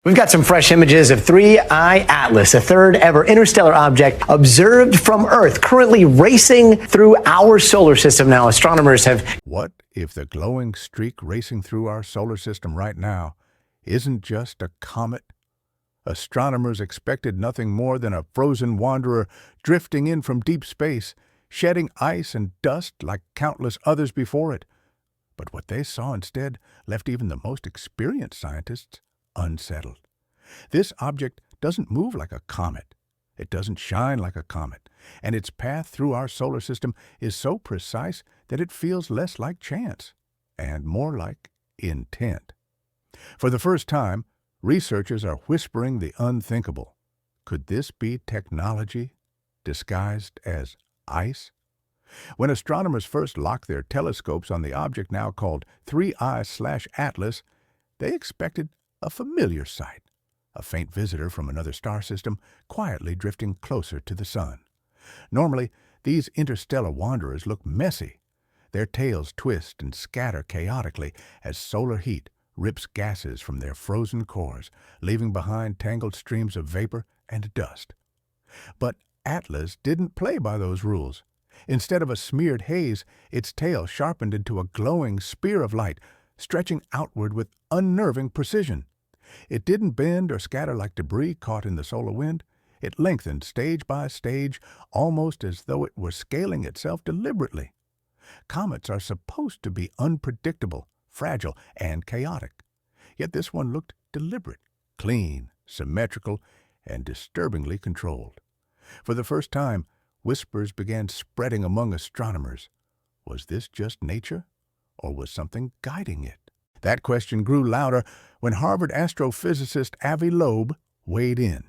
We've got some fresh images of 3I Atlas, a third ever interstellar object observed from Earth, currently racing through our solar system. Now, astronomers have... What if the glowing streak racing through our solar system right now isn't just a comet? Astronomers expected nothing more than a frozen wanderer drifting in from deep space, shedding ice and dust like countless others before it. But what they saw instead left even the most experienced scientists unsettled. This object doesn't move like a comet. It doesn't shine like a comet. And its path through our solar system is so precise that it feels less like chance and more like intent. For the first time, researchers are whispering the unthinkable. Could this be technology disguised as ice? When astronomers first locked their telescopes on the object now called 3I/Atlas, they expected a familiar sight, a faint visitor from another star system quietly drifting closer to the sun. Normally, these interstellar wanderers look messy. Their tails twist and scatter chaotically as solar heat rips gases from their frozen cores, leaving behind tangled streams of vapor and dust. But Atlas didn't play by those rules. Instead of a smeared haze, its tail sharpened into a glowing spear of light, stretching outward with unnerving precision. It didn't bend or scatter like debris caught in the solar wind. It lengthened stage by stage, almost as though it were scaling itself deliberately. Comets are supposed to be unpredictable, fragile, and chaotic. Yet this one looked deliberate, clean, symmetrical, and disturbingly controlled. For the first time, whispers began spreading among astronomers. Was this just nature, or was something guiding it? That question grew louder when Harvard astrophysicist Avi Loeb weighed in.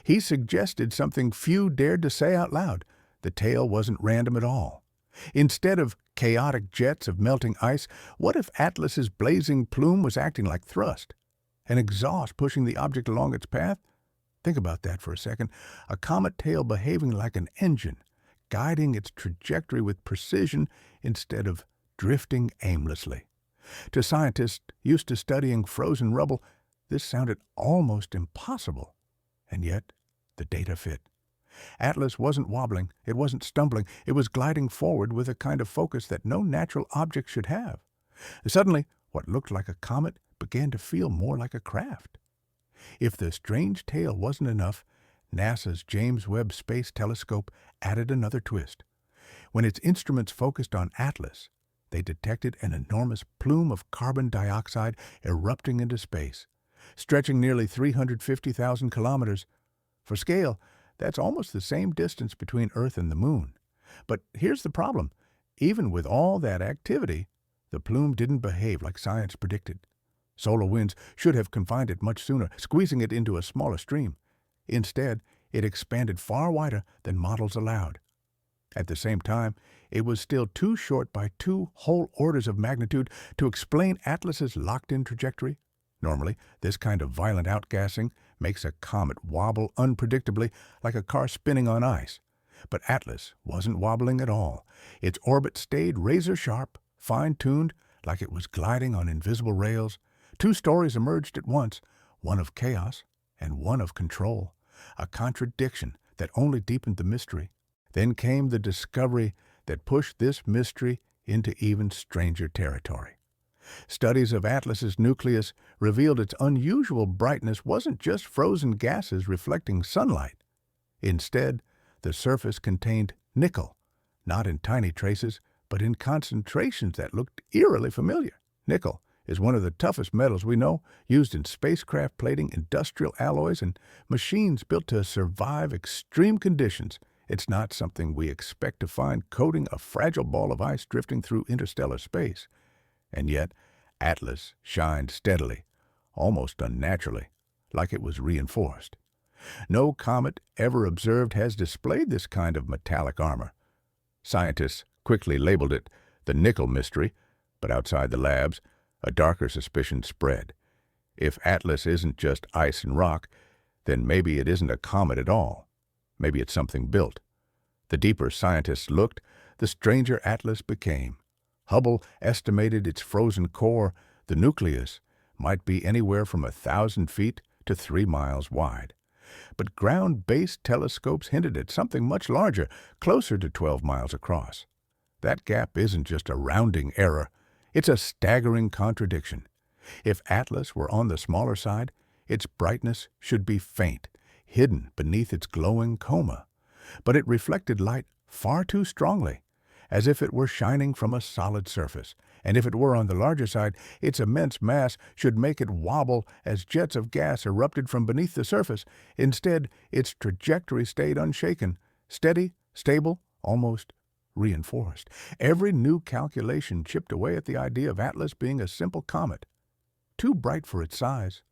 He suggested something few dared to say out loud. The tail wasn't random at all. Instead of chaotic jets of melting ice, what if Atlas's blazing plume was acting like thrust? An exhaust pushing the object along its path? Think about that for a second. A comet tail behaving like an engine, guiding its trajectory with precision instead of drifting aimlessly. To scientists used to studying frozen rubble, this sounded almost impossible. And yet, the data fit. Atlas wasn't wobbling, it wasn't stumbling, it was gliding forward with a kind of focus that no natural object should have. Suddenly, what looked like a comet began to feel more like a craft. If the strange tail wasn't enough, NASA's James Webb Space Telescope added another twist. When its instruments focused on Atlas, they detected an enormous plume of carbon dioxide erupting into space, stretching nearly 350,000 kilometers. For scale, that's almost the same distance between Earth and the Moon. But here's the problem. Even with all that activity, the plume didn't behave like science predicted. Solar winds should have confined it much sooner, squeezing it into a smaller stream. Instead, it expanded far wider than models allowed. At the same time, it was still too short by 2 whole orders of magnitude to explain Atlas's locked-in trajectory. Normally, this kind of violent outgassing makes a comet wobble unpredictably like a car spinning on ice. But Atlas wasn't wobbling at all. Its orbit stayed razor-sharp, fine-tuned, like it was gliding on invisible rails. 2 stories emerged at once, one of chaos and one of control, a contradiction that only deepened the mystery. Then came the discovery that pushed this mystery into even stranger territory. Studies of Atlas's nucleus revealed its unusual brightness wasn't just frozen gases reflecting sunlight. Instead, the surface contained nickel, not in tiny traces, but in concentrations that looked eerily familiar. Nickel is one of the toughest metals we know, used in spacecraft plating, industrial alloys, and machines built to survive extreme conditions. It's not something we expect to find coating a fragile ball of ice drifting through interstellar space. And yet, Atlas shined steadily, almost unnaturally, like it was reinforced. No comet ever observed has displayed this kind of metallic armor. Scientists quickly labeled it the nickel mystery, but outside the labs, a darker suspicion spread. If Atlas isn't just ice and rock, then maybe it isn't a comet at all. Maybe it's something built. The deeper scientists looked, the stranger Atlas became. Hubble estimated its frozen core, the nucleus, might be anywhere from 1,000 feet to 3 miles wide. But ground-based telescopes hinted at something much larger, closer to 12 miles across. That gap isn't just a rounding error, it's a staggering contradiction. If Atlas were on the smaller side, its brightness should be faint, hidden beneath its glowing coma. But it reflected light far too strongly, as if it were shining from a solid surface. And if it were on the larger side, its immense mass should make it wobble as jets of gas erupted from beneath the surface. Instead, its trajectory stayed unshaken, steady, stable, almost reinforced. Every new calculation chipped away at the idea of Atlas being a simple comet. Too bright for its size,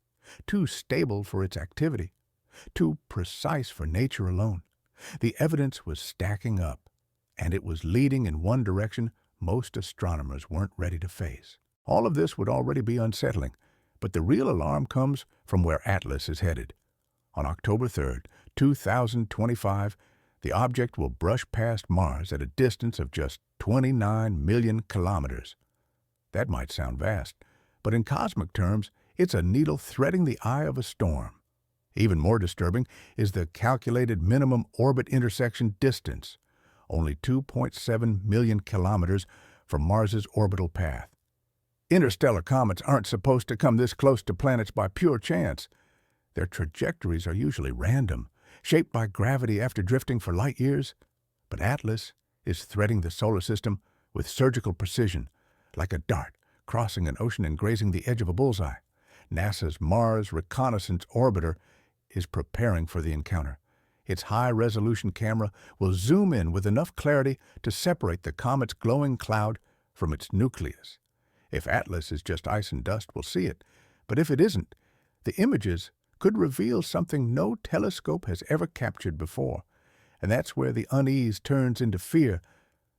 too stable for its activity, too precise for nature alone. The evidence was stacking up, and it was leading in one direction most astronomers weren't ready to face. All of this would already be unsettling, but the real alarm comes from where Atlas is headed. On October 3rd, 2025, the object will brush past Mars at a distance of just 29 million kilometers. That might sound vast, but in cosmic terms, it's a needle threading the eye of a storm. Even more disturbing is the calculated minimum orbit intersection distance, only 2.7 million kilometers from Mars's orbital path. Interstellar comets aren't supposed to come this close to planets by pure chance. Their trajectories are usually random, shaped by gravity after drifting for light years. But Atlas is threading the solar system with surgical precision, like a dart crossing an ocean and grazing the edge of a bullseye. NASA's Mars Reconnaissance Orbiter is preparing for the encounter. Its high-resolution camera will zoom in with enough clarity to separate the comet's glowing cloud from its nucleus. If Atlas is just ice and dust, we'll see it. But if it isn't, the images could reveal something no telescope has ever captured before. And that's where the unease turns into fear,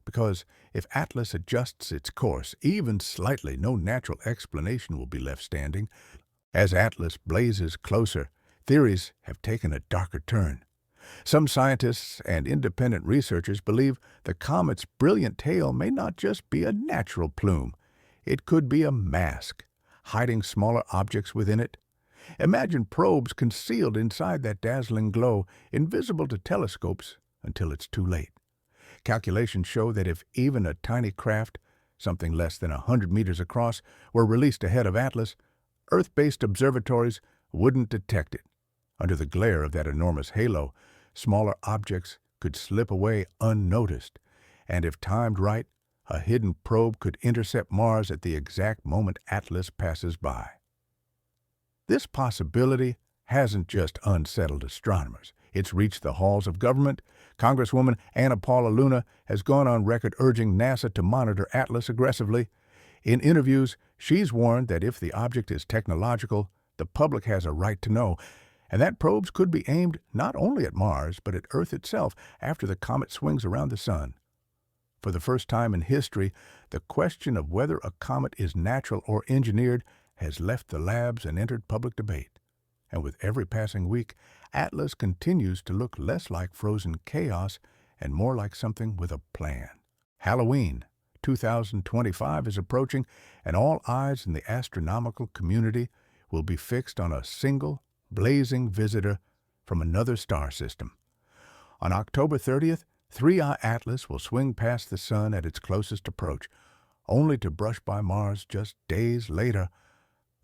because if Atlas adjusts its course, even slightly, no natural explanation will be left standing. As Atlas blazes closer, theories have taken a darker turn. Some scientists and independent researchers believe the comet's brilliant tail may not just be a natural plume. It could be a mask, hiding smaller objects within it. Imagine probes concealed inside that dazzling glow, invisible to telescopes until it's too late. Calculations show that if even a tiny craft, something less than 100 meters across, were released ahead of Atlas, Earth-based observatories wouldn't detect it. Under the glare of that enormous halo, smaller objects could slip away unnoticed, and if timed right, a hidden probe could intercept Mars at the exact moment Atlas passes by. This possibility hasn't just unsettled astronomers. It's reached the halls of government. Congresswoman Anna Paula Luna has gone on record urging NASA to monitor Atlas aggressively. In interviews, she's warned that if the object is technological, the public has a right to know, and that probes could be aimed not only at Mars, but at Earth itself after the comet swings around the Sun. For the first time in history, the question of whether a comet is natural or engineered has left the labs and entered public debate. And with every passing week, Atlas continues to look less like frozen chaos and more like something with a plan. Halloween 2025 is approaching, and all eyes in the astronomical community will be fixed on a single, blazing visitor from another star system. On October 30th, 3i Atlas will swing past the Sun at its closest approach, only to brush by Mars just days later.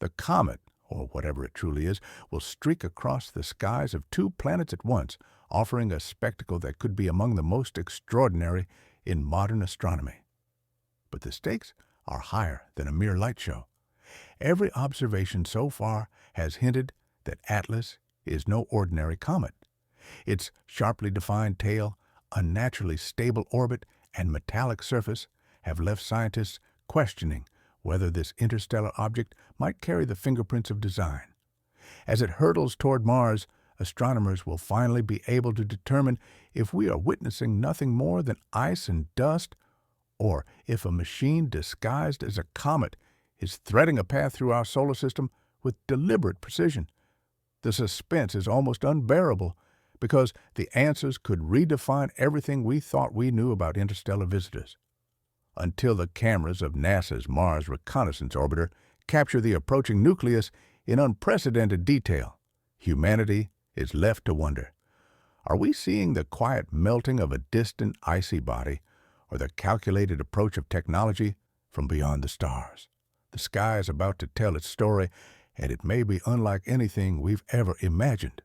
The comet, or whatever it truly is, will streak across the skies of two planets at once, offering a spectacle that could be among the most extraordinary in modern astronomy. But the stakes are higher than a mere light show. Every observation so far has hinted that Atlas is no ordinary comet. Its sharply defined tail, unnaturally stable orbit, and metallic surface have left scientists questioning whether this interstellar object might carry the fingerprints of design. As it hurtles toward Mars, astronomers will finally be able to determine if we are witnessing nothing more than ice and dust, or if a machine disguised as a comet is threading a path through our solar system with deliberate precision. The suspense is almost unbearable, because the answers could redefine everything we thought we knew about interstellar visitors. Until the cameras of NASA's Mars Reconnaissance Orbiter capture the approaching nucleus in unprecedented detail, humanity is left to wonder. Are we seeing the quiet melting of a distant icy body, or the calculated approach of technology from beyond the stars? The sky is about to tell its story, and it may be unlike anything we've ever imagined.